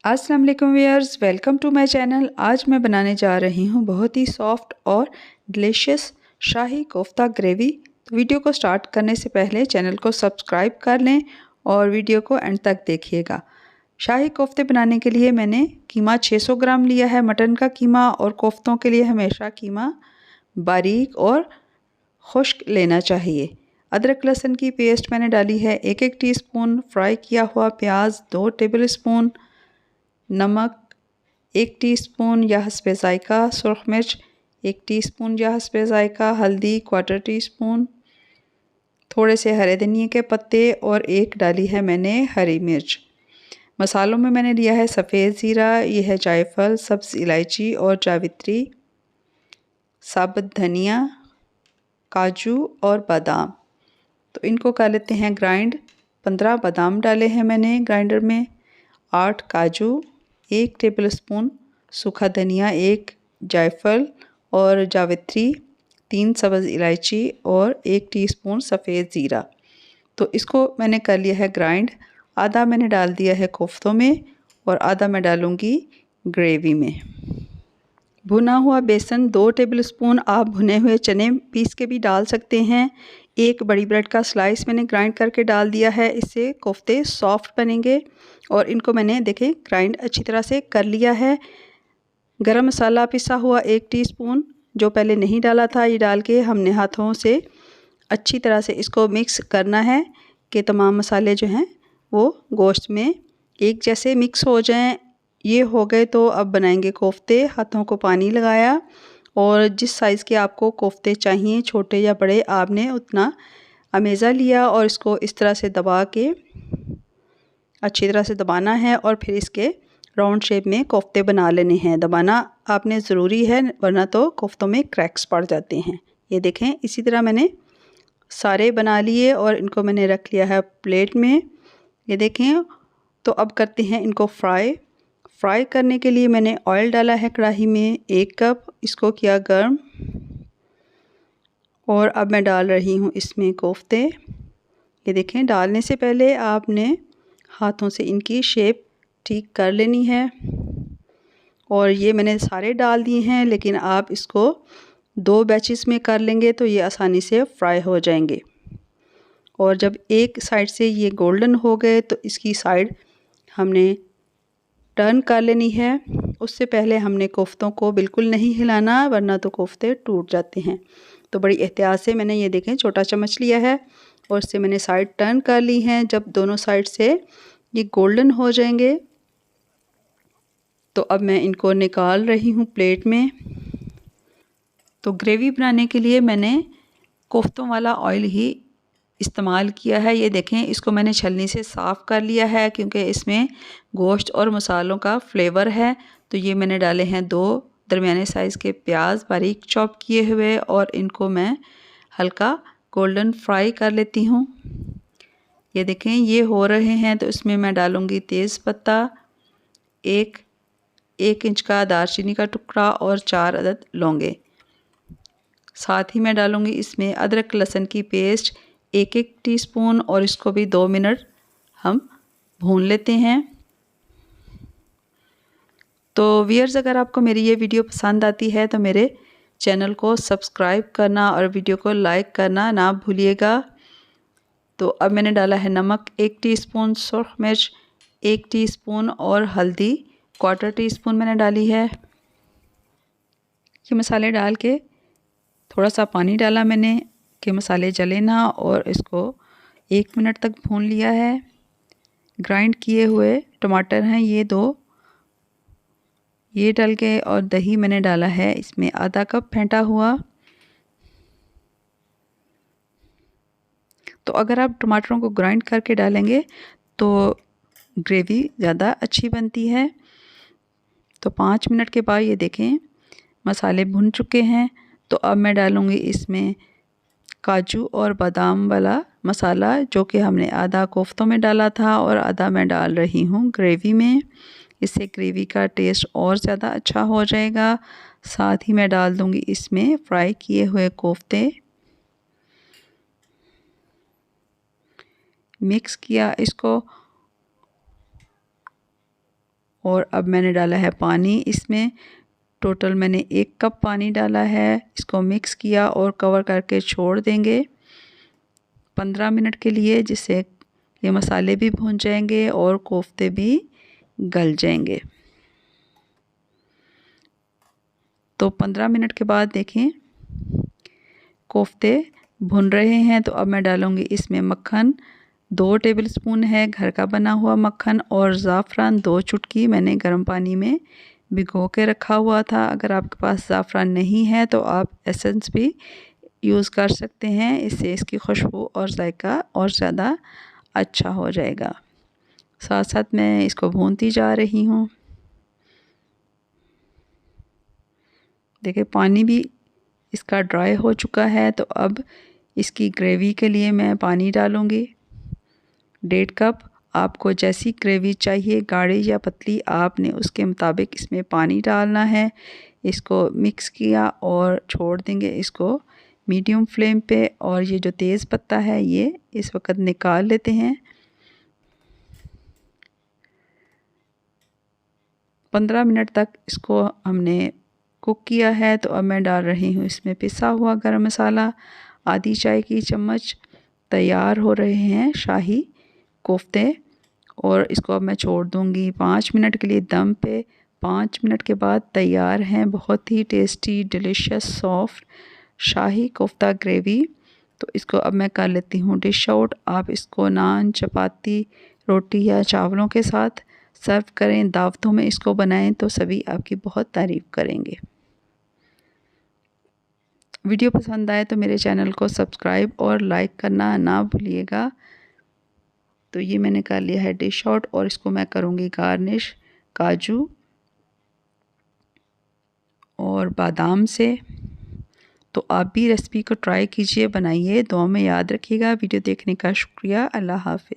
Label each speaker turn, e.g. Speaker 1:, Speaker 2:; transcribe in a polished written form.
Speaker 1: अस्सलाम वालेकुम viewers, welcome to my channel. आज मैं बनाने जा रही हूँ बहुत ही सॉफ्ट और डिलीशियस शाही कोफ्ता ग्रेवी। तो वीडियो को स्टार्ट करने से पहले चैनल को सब्सक्राइब कर लें और वीडियो को एंड तक देखिएगा। शाही कोफ्ते बनाने के लिए मैंने कीमा 600 ग्राम लिया है, मटन का कीमा। और कोफ्तों के लिए हमेशा कीमा बारीक और खुश्क लेना चाहिए। अदरक लहसुन की पेस्ट मैंने डाली है 1-1 टीस्पून। फ्राई किया हुआ प्याज 2 टेबल स्पून। नमक 1 टीस्पून या हस्बे ज़ायका। सुरख मिर्च 1 टीस्पून या हस्बे ज़ायका। हल्दी 1/4 टीस्पून। थोड़े से हरे धनिए के पत्ते और 1 डाली है मैंने हरी मिर्च। मसालों में मैंने लिया है सफ़ेद ज़ीरा, ये है जायफल, सब्ज़ इलायची और जावित्री, साबुत धनिया, काजू और बादाम। तो इनको कर लेते हैं ग्राइंड। 15 बादाम डाले हैं मैंने ग्राइंडर में, 8 काजू, 1 टेबलस्पून सूखा धनिया, 1 जायफल और जावित्री, 3 सब्ज़ इलायची और 1 टीस्पून सफ़ेद ज़ीरा। तो इसको मैंने कर लिया है ग्राइंड। आधा मैंने डाल दिया है कोफ्तों में और आधा मैं डालूँगी ग्रेवी में। भुना हुआ बेसन 2 टेबलस्पून। आप भुने हुए चने पीस के भी डाल सकते हैं। 1 बड़ी ब्रेड का स्लाइस मैंने ग्राइंड करके डाल दिया है, इससे कोफ्ते सॉफ्ट बनेंगे। और इनको मैंने देखें ग्राइंड अच्छी तरह से कर लिया है। गरम मसाला पिसा हुआ 1 टीस्पून, जो पहले नहीं डाला था, ये डाल के हमने हाथों से अच्छी तरह से इसको मिक्स करना है कि तमाम मसाले जो हैं वो गोश्त में एक जैसे मिक्स हो जाएं। ये हो गए तो अब बनाएंगे कोफ्ते। हाथों को पानी लगाया और जिस साइज़ के आपको कोफ्ते चाहिए, छोटे या बड़े, आपने उतना अमेज़ा लिया और इसको इस तरह से दबा के अच्छी तरह से दबाना है और फिर इसके राउंड शेप में कोफ्ते बना लेने हैं। दबाना आपने ज़रूरी है, वरना तो कोफ्तों में क्रैक्स पड़ जाते हैं। ये देखें, इसी तरह मैंने सारे बना लिए और इनको मैंने रख लिया है प्लेट में। ये देखें, तो अब करते हैं इनको फ्राई करने के लिए मैंने ऑयल डाला है कढ़ाई में 1 कप, इसको किया गर्म और अब मैं डाल रही हूँ इसमें कोफ्ते। ये देखें, डालने से पहले आपने हाथों से इनकी शेप ठीक कर लेनी है। और ये मैंने सारे डाल दिए हैं, लेकिन आप इसको 2 बैचेस में कर लेंगे तो ये आसानी से फ्राई हो जाएंगे। और जब एक साइड से ये गोल्डन हो गए तो इसकी साइड हमने टर्न कर लेनी है। उससे पहले हमने कोफ्तों को बिल्कुल नहीं हिलाना, वरना तो कोफ्ते टूट जाते हैं। तो बड़ी एहतियात से मैंने, ये देखें, छोटा चम्मच लिया है और इससे मैंने साइड टर्न कर ली हैं। जब दोनों साइड से ये गोल्डन हो जाएंगे तो अब मैं इनको निकाल रही हूँ प्लेट में। तो ग्रेवी बनाने के लिए मैंने कोफ्तों वाला ऑयल ही इस्तेमाल किया है। ये देखें, इसको मैंने छलनी से साफ़ कर लिया है क्योंकि इसमें गोश्त और मसालों का फ्लेवर है। तो ये मैंने डाले हैं 2 दरमियाने साइज़ के प्याज बारीक चॉप किए हुए और इनको मैं हल्का गोल्डन फ्राई कर लेती हूँ। ये देखें, ये हो रहे हैं तो इसमें मैं डालूँगी तेज़पत्ता, 1 इंच का दालचीनी का टुकड़ा और 4 अदद लौंगे। साथ ही मैं डालूँगी इसमें अदरक लहसुन की पेस्ट 1-1 टीस्पून और इसको भी 2 मिनट हम भून लेते हैं। तो व्यूअर्स, अगर आपको मेरी ये वीडियो पसंद आती है तो मेरे चैनल को सब्सक्राइब करना और वीडियो को लाइक करना ना भूलिएगा। तो अब मैंने डाला है नमक 1 टीस्पून, सुरख मिर्च 1 टीस्पून और हल्दी 1/4 टीस्पून मैंने डाली है। ये मसाले डाल के थोड़ा सा पानी डाला मैंने कि मसाले जले ना, और इसको 1 मिनट तक भून लिया है। ग्राइंड किए हुए टमाटर हैं ये 2, ये डाल के, और दही मैंने डाला है इसमें आधा कप फेंटा हुआ। तो अगर आप टमाटरों को ग्राइंड करके डालेंगे तो ग्रेवी ज़्यादा अच्छी बनती है। तो 5 मिनट के बाद ये देखें मसाले भुन चुके हैं। तो अब मैं डालूँगी इसमें काजू और बादाम वाला मसाला, जो कि हमने आधा कोफ्तों में डाला था और आधा मैं डाल रही हूँ ग्रेवी में। इससे ग्रेवी का टेस्ट और ज़्यादा अच्छा हो जाएगा। साथ ही मैं डाल दूँगी इसमें फ्राई किए हुए कोफ्ते। मिक्स किया इसको और अब मैंने डाला है पानी इसमें। टोटल मैंने 1 कप पानी डाला है। इसको मिक्स किया और कवर करके छोड़ देंगे 15 मिनट के लिए, जिससे ये मसाले भी भून जाएंगे और कोफ्ते भी गल जाएंगे। तो 15 मिनट के बाद देखें कोफ्ते भुन रहे हैं। तो अब मैं डालूँगी इसमें मक्खन। 2 टेबलस्पून है घर का बना हुआ मक्खन, और ज़ाफ़रान 2 चुटकी मैंने गर्म पानी में भिगो के रखा हुआ था। अगर आपके पास ज़ाफ़रान नहीं है तो आप एसेंस भी यूज़ कर सकते हैं, इससे इसकी खुशबू और जायका और ज़्यादा अच्छा हो जाएगा। साथ साथ मैं इसको भूनती जा रही हूँ। देखिए पानी भी इसका ड्राई हो चुका है। तो अब इसकी ग्रेवी के लिए मैं पानी डालूँगी 1.5 कप। आपको जैसी ग्रेवी चाहिए, गाढ़ी या पतली, आपने उसके मुताबिक इसमें पानी डालना है। इसको मिक्स किया और छोड़ देंगे इसको मीडियम फ्लेम पे। और ये जो तेज़ पत्ता है ये इस वक्त निकाल लेते हैं। 15 मिनट तक इसको हमने कुक किया है। तो अब मैं डाल रही हूँ इसमें पिसा हुआ गरम मसाला, आधी चाय की चम्मच। तैयार हो रहे हैं शाही कोफ्ते, और इसको अब मैं छोड़ दूँगी 5 मिनट के लिए दम पे। 5 मिनट के बाद तैयार हैं बहुत ही टेस्टी, डिलीशियस, सॉफ्ट शाही कोफ्ता ग्रेवी। तो इसको अब मैं कर लेती हूँ डिश आउट। आप इसको नान, चपाती, रोटी या चावलों के साथ सर्व करें। दावतों में इसको बनाएं तो सभी आपकी बहुत तारीफ़ करेंगे। वीडियो पसंद आए तो मेरे चैनल को सब्सक्राइब और लाइक करना ना भूलिएगा। तो ये मैंने कर लिया है डिश आउट, और इसको मैं करूँगी गार्निश काजू और बादाम से। तो आप भी रेसिपी को ट्राई कीजिए, बनाइए। दुआ में याद रखिएगा। वीडियो देखने का शुक्रिया। अल्लाह हाफ़िज़।